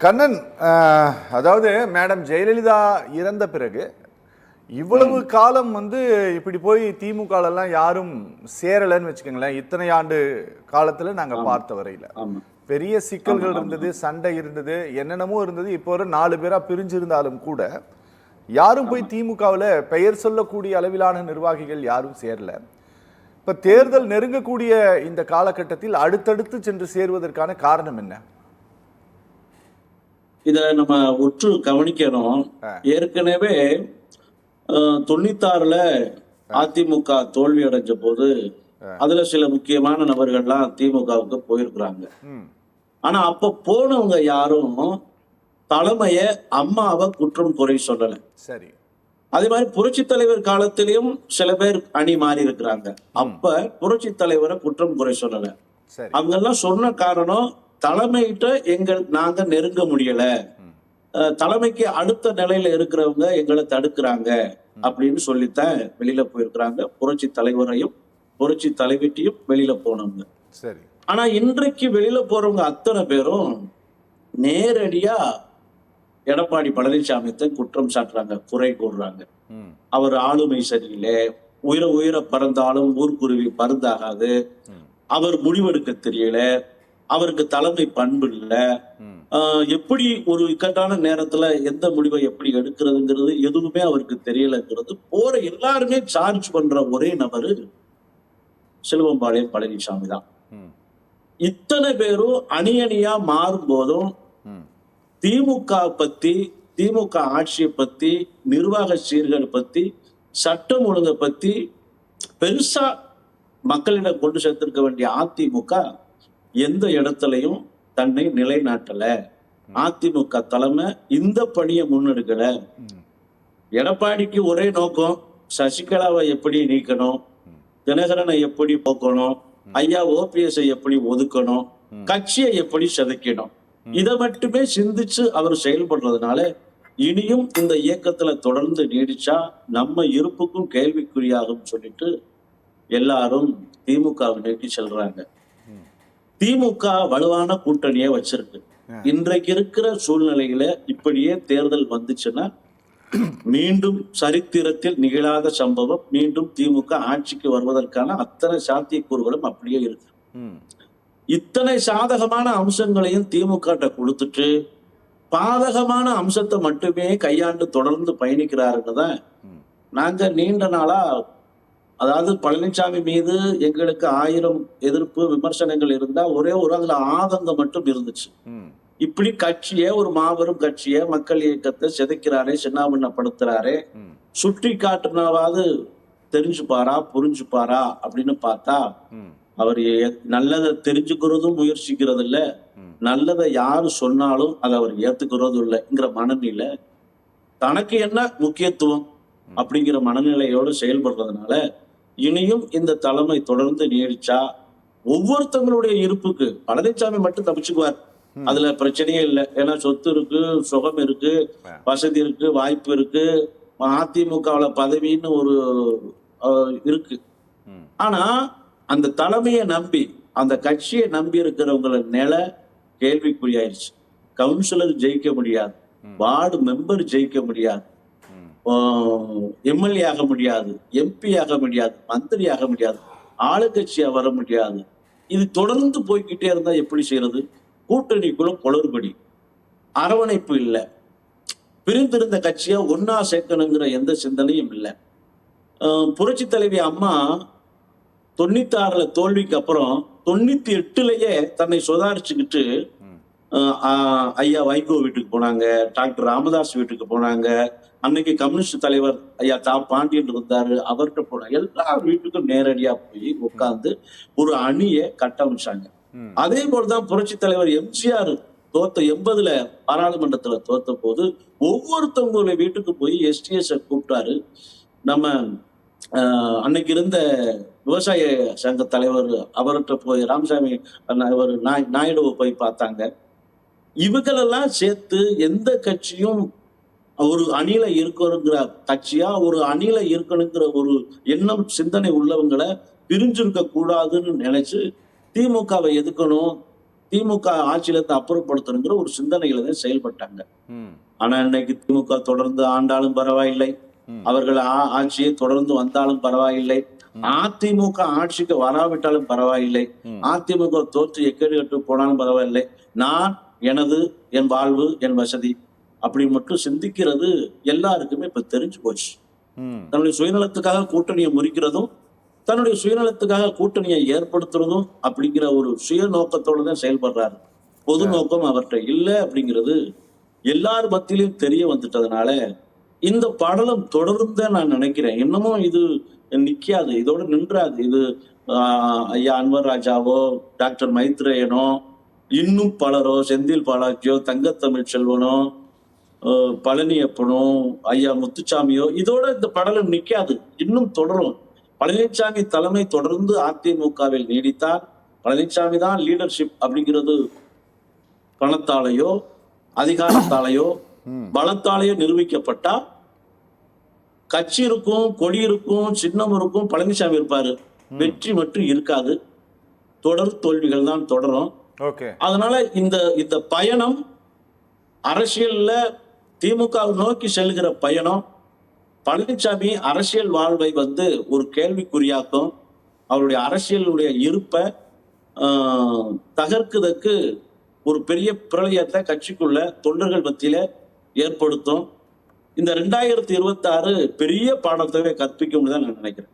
கண்ணன், அதாவது மேடம் ஜெயலலிதா இறந்த பிறகு இவ்வளவு காலம் இப்படி போய் திமுகலாம் யாரும் சேரலன்னு வச்சுக்கோங்களேன். இத்தனை ஆண்டு காலத்துல நாங்க பார்த்த வரையில பெரிய சிக்கல்கள் இருந்தது, சண்டை இருந்தது, என்னென்னமோ இருந்தது. இப்போ ஒரு 4 பேரா பிரிஞ்சிருந்தாலும் கூட யாரும் போய் திமுகவில் பெயர் சொல்லக்கூடிய அளவிலான நிர்வாகிகள் யாரும் சேரல. இப்ப தேர்தல் நெருங்கக்கூடிய இந்த காலகட்டத்தில் அடுத்தடுத்து சென்று சேருவதற்கான காரணம் என்ன? இத நம்ம உற்று கவனிக்கணும். ஏற்கனவே 96ல அதிமுக தோல்வி அடைஞ்ச போது அதுல சில முக்கியமான நபர்கள்லாம் திமுகவுக்கு போயிருக்கிறாங்க. ஆனா அப்ப போனவங்க யாரும் தலைமைய அம்மாவை குற்றம் குறை சொல்லல. சரி. அதே மாதிரி புரட்சி தலைவர் காலத்திலயும் சில பேர் அணி மாறி இருக்கிறாங்க. அப்ப புரட்சி தலைவரை குற்றம் குறை சொல்லல. அங்கெல்லாம் சொன்ன காரணம், தலைமையிட்ட நாங்க நெருங்க முடியல, தலைமைக்கு அடுத்த நிலையில இருக்கிறவங்க எங்களை தடுக்கிறாங்க அப்படின்னு சொல்லித்தான் வெளியில போயிருக்கிறாங்க. புரட்சி தலைவரையும் புரட்சி தலைவிட்டையும் வெளியில போனவங்க. சரி. ஆனா இன்றைக்கு வெளியில போறவங்க அத்தனை பேரும் நேரடியா எடப்பாடி பழனிசாமி குற்றம் சாட்டுறாங்க, குறை கூறுறாங்க. அவர் ஆளுமை சரியில்லை, உயிர பறந்தாலும் ஊர்க்குருவி பருந்தாகாது, அவர் முடிவெடுக்க தெரியல, அவருக்கு தலைமை பண்பு இல்ல, எப்படி ஒரு இக்கட்டான நேரத்துல எந்த முடிவை எப்படி எடுக்கிறதுங்கிறது எதுவுமே அவருக்கு தெரியலங்கிறது போற எல்லாருமே சார்ஜ் பண்ற ஒரே நபரு செல்வம்பாளையம் பழனிசாமி தான். இத்தனை பேரும் அணி அணியா மாறும் போதும் திமுக பத்தி, திமுக ஆட்சியை பத்தி, நிர்வாக சீர்கேடு பத்தி, சட்டம் ஒழுங்கை பத்தி பெருசா மக்களிடம் கொண்டு சேர்த்திருக்க வேண்டிய அதிமுக எந்த இடத்துலையும் தன்னை நிலைநாட்டல. அதிமுக தலைமை இந்த பணியை முன்னெடுக்கல. எடப்பாடிக்கு ஒரே நோக்கம், சசிகலாவை எப்படி நீக்கணும், தினகரனை எப்படி போக்கணும், ஐயா ஓபிஎஸ் எப்படி ஒதுக்கணும், கட்சியை எப்படி சிதைக்கணும், இதை மட்டுமே சிந்திச்சு அவர் செயல்படுறதுனால இனியும் இந்த இயக்கத்துல தொடர்ந்து நீடிச்சா நம்ம இருப்புக்கும் கேள்விக்குறியாகும் சொல்லிட்டு எல்லாரும் திமுகவை நோக்கி செல்றாங்க. திமுக வலுவான கூட்டணியை வச்சிருக்கு. இன்றைக்கு இருக்கிற சூழ்நிலையில இப்படியே தேர்தல் வந்துச்சுன்னா மீண்டும் சரித்திரத்தில் நிகழாத சம்பவம், மீண்டும் திமுக ஆட்சிக்கு வருவதற்கான அத்தனை சாத்தியக்கூறுகளும் அப்படியே இருக்கு. இத்தனை சாதகமான அம்சங்களையும் திமுக கொடுத்துட்டு பாதகமான அம்சத்தை மட்டுமே கையாண்டு தொடர்ந்து பயணிக்கிறாருன்னு தான் நாங்க நீண்ட நாளா, அதாவது பழனிசாமி மீது எங்களுக்கு 1000 எதிர்ப்பு விமர்சனங்கள் இருந்தா ஒரே ஒரு அதுல ஆதங்கம் மட்டும் இருந்துச்சு. இப்படி கட்சியை, ஒரு மாபெரும் கட்சியை, மக்கள் இயக்கத்தை சிதைக்கிறாரே, சின்னாபின்னப்படுத்துறாரே, சுற்றி காட்டுனாவது தெரிஞ்சுப்பாரா புரிஞ்சுப்பாரா அப்படின்னு பார்த்தா அவர் நல்லதை தெரிஞ்சுக்கிறதும் முயற்சிக்கிறது இல்ல, நல்லதை யாரு சொன்னாலும் அதை அவர் ஏத்துக்கிறதும் இல்லைங்கிற மனநிலை, தனக்கு என்ன முக்கியத்துவம் அப்படிங்கிற மனநிலையோடு செயல்படுறதுனால இனியும் இந்த தலைமை தொடர்ந்து நீடிச்சா ஒவ்வொருத்தவங்களுடைய இருப்புக்கு பழனிசாமி மட்டும் தப்பிச்சுக்குவார், அதுல பிரச்சனையே இல்லை. ஏன்னா சொத்து இருக்கு, சுகம் இருக்கு, வசதி இருக்கு, வாய்ப்பு இருக்கு, அதிமுகவுல பதவின்னு ஒரு இருக்கு. ஆனா அந்த தலைமையை நம்பி, அந்த கட்சியை நம்பி இருக்கிறவங்கள நிலை கேள்விக்குறியாயிருச்சு. கவுன்சிலர் ஜெயிக்க முடியாது, வார்டு மெம்பர் ஜெயிக்க முடியாது, எம்எல்ஏ ஆக முடியாது, எம்பி ஆக முடியாது, மந்திரி ஆக முடியாது, ஆளுங்கட்சியா வர முடியாது. இது தொடர்ந்து போய்கிட்டே இருந்தா எப்படி செய்யறது? கூட்டணிக்குள்ள குளறுபடி, அரவணைப்பு இல்லை, பிரிந்திருந்த கட்சியா ஒன்னா சேர்க்கணுங்கிற எந்த சிந்தனையும் இல்லை. புரட்சி தலைவி அம்மா 96ல தோல்விக்கு அப்புறம் 98லயே தன்னை சுதாரிச்சுக்கிட்டு ஐயா வைகோ வீட்டுக்கு போனாங்க, டாக்டர் ராமதாஸ் வீட்டுக்கு போனாங்க, அன்னைக்கு கம்யூனிஸ்ட் தலைவர் ஐயா பாண்டியன் இருந்தாரு, அவர்கிட்ட போனாங்க. எல்லா வீட்டுக்கும் நேரடியா போய் உட்கார்ந்து ஒரு அணியை கட்டமைச்சாங்க. அதே போலதான் புரட்சி தலைவர் எம்ஜிஆர் தோத்த 80ல பாராளுமன்றத்துல தோத்த போது ஒவ்வொருத்தவங்களுடைய வீட்டுக்கு போய் எஸ்டிஎஸ் கூப்பிட்டாரு. நம்ம அன்னைக்கு இருந்த விவசாய சங்க தலைவர் அவர்கிட்ட போய் ராமசாமி நாயுடுவை போய் பார்த்தாங்க. இவங்களெல்லாம் சேர்த்து எந்த கட்சியும் ஒரு அணில இருக்கணுங்கிற கட்சியா, ஒரு அணில இருக்கணுங்கிற ஒரு எண்ணம் சிந்தனை உள்ளவங்களை பிரிஞ்சிருக்க கூடாதுன்னு நினைச்சு திமுகவை எதுக்கணும், திமுக ஆட்சியில இருந்து அப்புறப்படுத்தணுங்கிற ஒரு சிந்தனையில தான் செயல்பட்டாங்க. ம். ஆனா இன்னைக்கு திமுக தொடர்ந்து ஆண்டாலும் பரவாயில்லை, அவர்கள் ஆட்சியை தொடர்ந்து வந்தாலும் பரவாயில்லை, அதிமுக ஆட்சிக்கு வராவிட்டாலும் பரவாயில்லை, அதிமுக தோற்று எக்கேடு கட்டு போனாலும் பரவாயில்லை, நான் எனது என் வாழ்வு என் வசதி அப்படி மட்டும் சிந்திக்கிறது எல்லாருக்குமே இப்ப தெரிஞ்சு போச்சு. ம். தன்னுடைய சுயநலத்துக்காக கூட்டணியை முறிக்கிறதும், தன்னுடைய சுயநலத்துக்காக கூட்டணியை ஏற்படுத்துறதும் அப்படிங்கிற ஒரு சுய நோக்கத்தோடு தான் செயல்படுறாரு. பொது நோக்கம் அவர்கிட்ட இல்லை அப்படிங்கிறது எல்லார் மத்தியிலும் தெரிய வந்துட்டதுனால இந்த படலம் தொடர்ந்து நான் நினைக்கிறேன். இன்னமும் இது நிக்காது, இதோட நின்றாது. இது ஐயா அன்வர் ராஜாவோ, டாக்டர் மைத்ரேயனோ, இன்னும் பலரோ, செந்தில் பாலாஜியோ, தங்கத்தமிழ் செல்வனோ, பழனியப்பனோ, ஐயா முத்துச்சாமியோ, இதோட இந்த படலம் நிக்காது, இன்னும் தொடரும். பழனிசாமி தலைமை தொடர்ந்து அதிமுகவில் நீடித்தால், பழனிசாமி தான் லீடர்ஷிப் அப்படிங்கிறது பணத்தாலேயோ அதிகாரத்தாலேயோ பலத்தாலேயோ நிரூபிக்கப்பட்டா கட்சி இருக்கும், கொடி இருக்கும், சின்னம் இருக்கும், பழனிசாமி இருப்பாரு, வெற்றி மட்டும் இருக்காது. தொடர் தோல்விகள் தான் தொடரும். அதனால இந்த பயணம் அரசியல்ல திமுக நோக்கி செல்கிற பயணம் பழனிசாமி அரசியல் வாழ்வை ஒரு கேள்விக்குறியாக்கும். அவருடைய அரசியலுடைய இருப்பை தகர்க்குதற்கு ஒரு பெரிய பிரளயத்தை கட்சிக்குள்ள தொண்டர்கள் மத்தியில ஏற்படுத்தும். இந்த 2026 பெரிய பாடத்தை கற்பிக்கும் தான் நான் நினைக்கிறேன்.